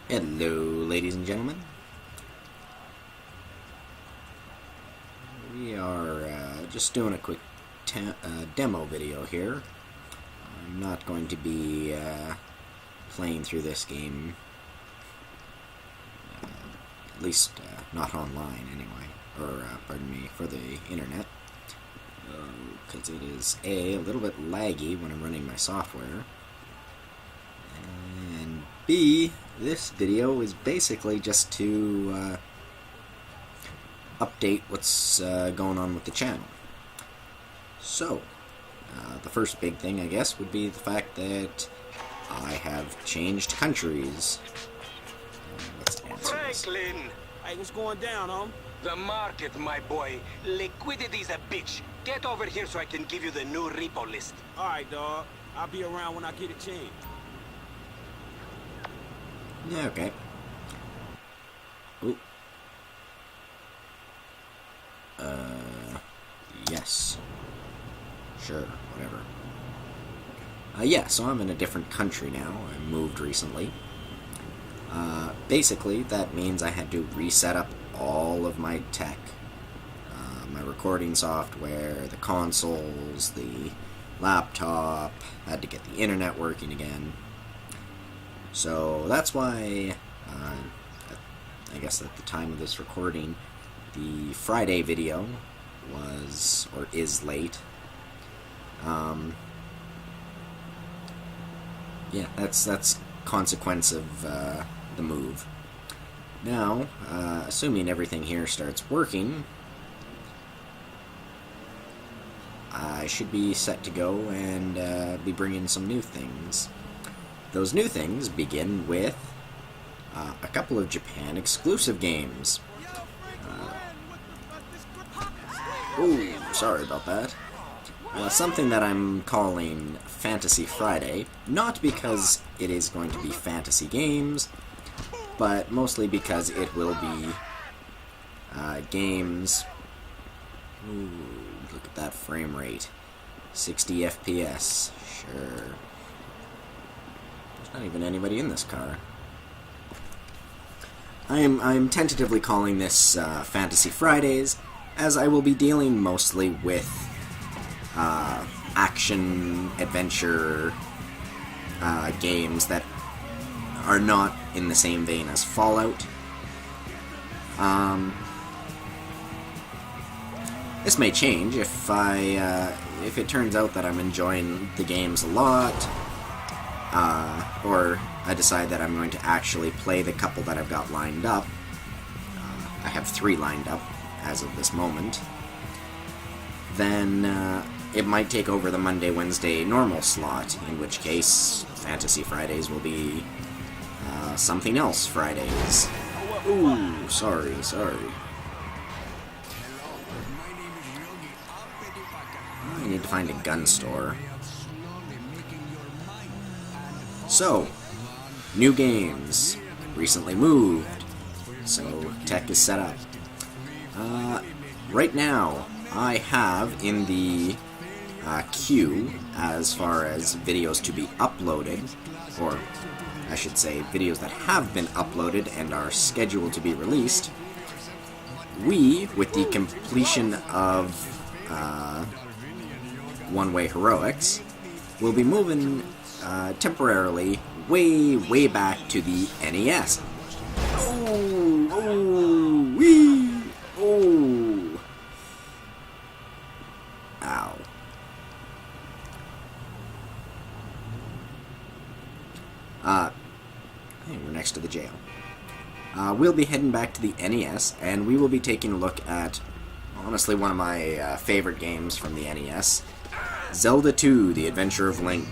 Hello, ladies and gentlemen. We are just doing a quick demo video here. I'm not going to be playing through this game, at least not online anyway, or pardon me, for the internet, because it is a little bit laggy when I'm running my software, and B, this video is basically just to update what's going on with the channel. So, the first big thing, I guess, would be the fact that I have changed countries. Let's answer this. Franklin! Hey, what's going down, home? The market, my boy. Liquidity's a bitch. Get over here so I can give you the new repo list. Alright, dog. I'll be around when I get a chance. Yeah, okay. Ooh. Yes. Sure, whatever. Yeah, so I'm in a different country now. I moved recently. Basically, that means I had to reset up all of my tech. My recording software, the consoles, the laptop, had to get the internet working again. So that's why, I guess at the time of this recording, the Friday video was, or is late. Yeah, that's consequence of the move. Now, assuming everything here starts working, I should be set to go and be bringing some new things. Those new things begin with a couple of Japan exclusive games. Ooh, sorry about that. Something that I'm calling Fantasy Friday, not because it is going to be fantasy games, but mostly because it will be games. Ooh, look at that frame rate. 60 FPS, sure. There's not even anybody in this car. I'm tentatively calling this Fantasy Fridays, as I will be dealing mostly with action adventure games that are not in the same vein as Fallout. This may change if it turns out that I'm enjoying the games a lot, or I decide that I'm going to actually play the couple that I've got lined up. I have 3 lined up as of this moment. Then it might take over the Monday, Wednesday normal slot, in which case Fantasy Fridays will be something else Fridays. Ooh, sorry. I need to find a gun store. So, new games. Recently moved. So, tech is set up. Right now, I have in the queue, as far as videos to be uploaded, or I should say videos that have been uploaded and are scheduled to be released, we, with the completion of One Way Heroics, will be moving temporarily way back to the NES. Ow. Hey, we're next to the jail. We'll be heading back to the NES, and we will be taking a look at, honestly, one of my favorite games from the NES, Zelda 2, The Adventure of Link.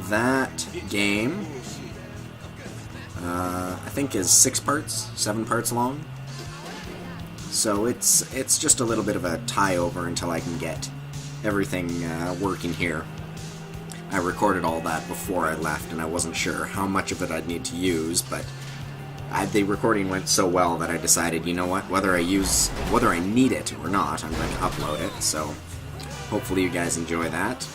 That game, I think, is 6 parts, 7 parts long. So it's just a little bit of a tie-over until I can get everything working here. I recorded all that before I left, and I wasn't sure how much of it I'd need to use, but the recording went so well that I decided, you know what, whether I need it or not, I'm going to upload it, so hopefully you guys enjoy that.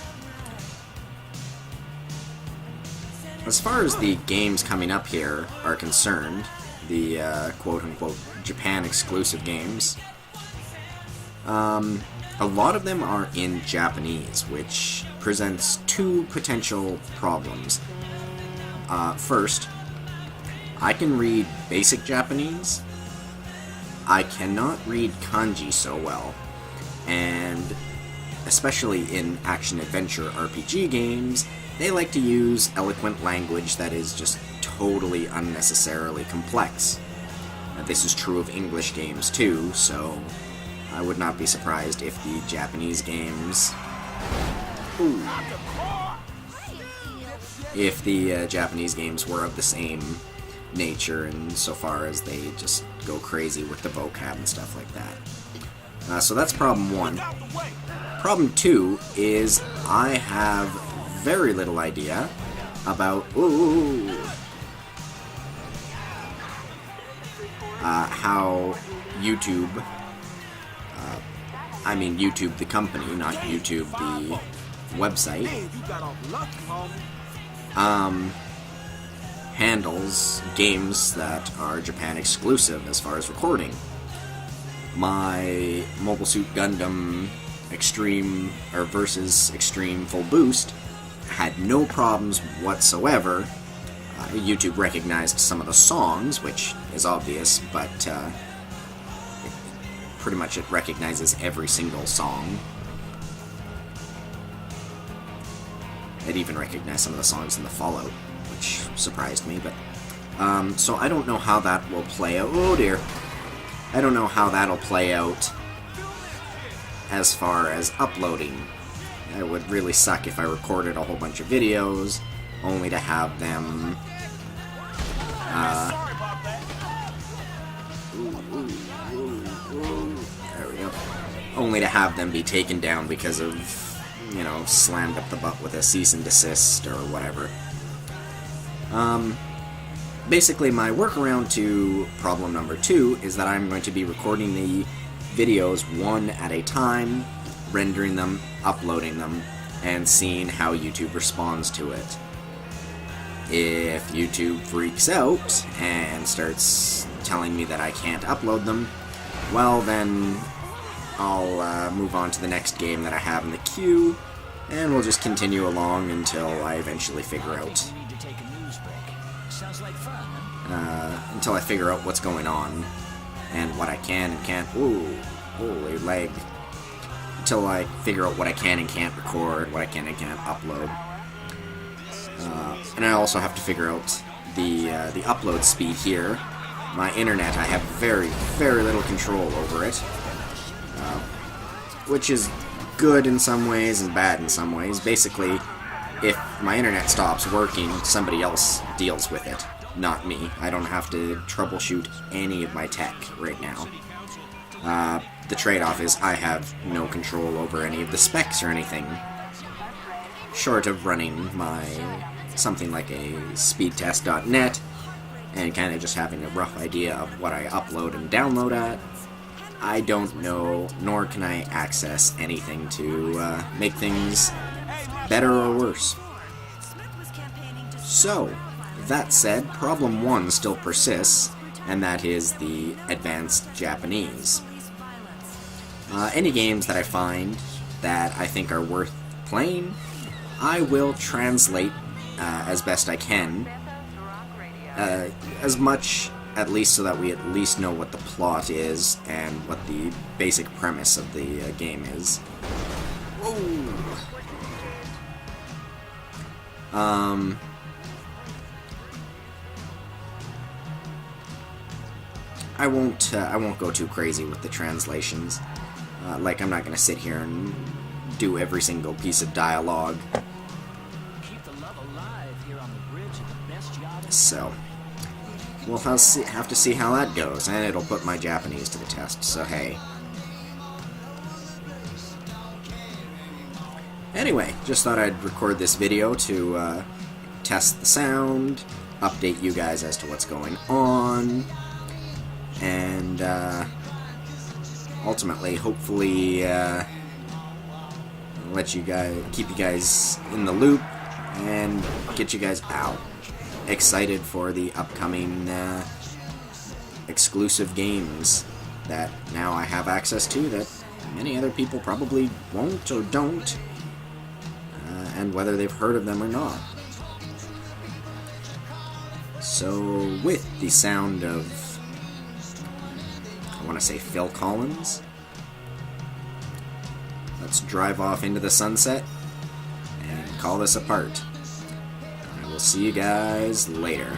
as far as the games coming up here are concerned, the quote-unquote Japan-exclusive games, a lot of them are in Japanese, which presents two potential problems. First, I can read basic Japanese. I cannot read kanji so well, and especially in action-adventure RPG games, they like to use eloquent language that is just totally unnecessarily complex. This is true of English games too, so I would not be surprised if the Japanese games... Ooh. If the Japanese games were of the same nature insofar as they just go crazy with the vocab and stuff like that. So that's problem one. Problem two is I have very little idea about how YouTube, I mean YouTube the company, not YouTube the website, handles games that are Japan exclusive as far as recording. My Mobile Suit Gundam Extreme or versus Extreme Full Boost had no problems whatsoever. YouTube recognized some of the songs, which is obvious, but pretty much it recognizes every single song. It even recognized some of the songs in the Fallout, which surprised me, but so I don't know how that will play out. Oh dear. I don't know how that'll play out as far as uploading. It would really suck if I recorded a whole bunch of videos only to have them there we go. Only to have them be taken down because of, you know, slammed up the butt with a cease and desist or whatever. Basically, my workaround to problem number two is that I'm going to be recording the videos one at a time, rendering them, uploading them, and seeing how YouTube responds to it. If YouTube freaks out and starts telling me that I can't upload them, well then I'll move on to the next game that I have in the queue, and we'll just continue along until I eventually figure out until I figure out what's going on and what I can and can't. Ooh, holy leg. Until I figure out what I can and can't record, what I can and can't upload. And I also have to figure out the upload speed here. My internet, I have very, very little control over it, which is good in some ways and bad in some ways. Basically, if my internet stops working, somebody else deals with it, not me. I don't have to troubleshoot any of my tech right now. The trade-off is I have no control over any of the specs or anything, short of running my something like a speedtest.net and kind of just having a rough idea of what I upload and download at. I don't know, nor can I access anything to make things better or worse. So, that said, problem one still persists, and that is the advanced Japanese. Any games that I find that I think are worth playing, I will translate as best I can, as much at least so that we at least know what the plot is and what the basic premise of the game is. Whoa. I won't go too crazy with the translations. Like, I'm not going to sit here and do every single piece of dialogue. So, we'll have to see how that goes, and it'll put my Japanese to the test, so hey. Anyway, just thought I'd record this video to test the sound, update you guys as to what's going on, and ultimately, hopefully, keep you guys in the loop and get you guys out excited for the upcoming exclusive games that now I have access to that many other people probably won't or don't, and whether they've heard of them or not. So, with the sound of, I want to say Phil Collins, let's drive off into the sunset and call this a part. I will see you guys later.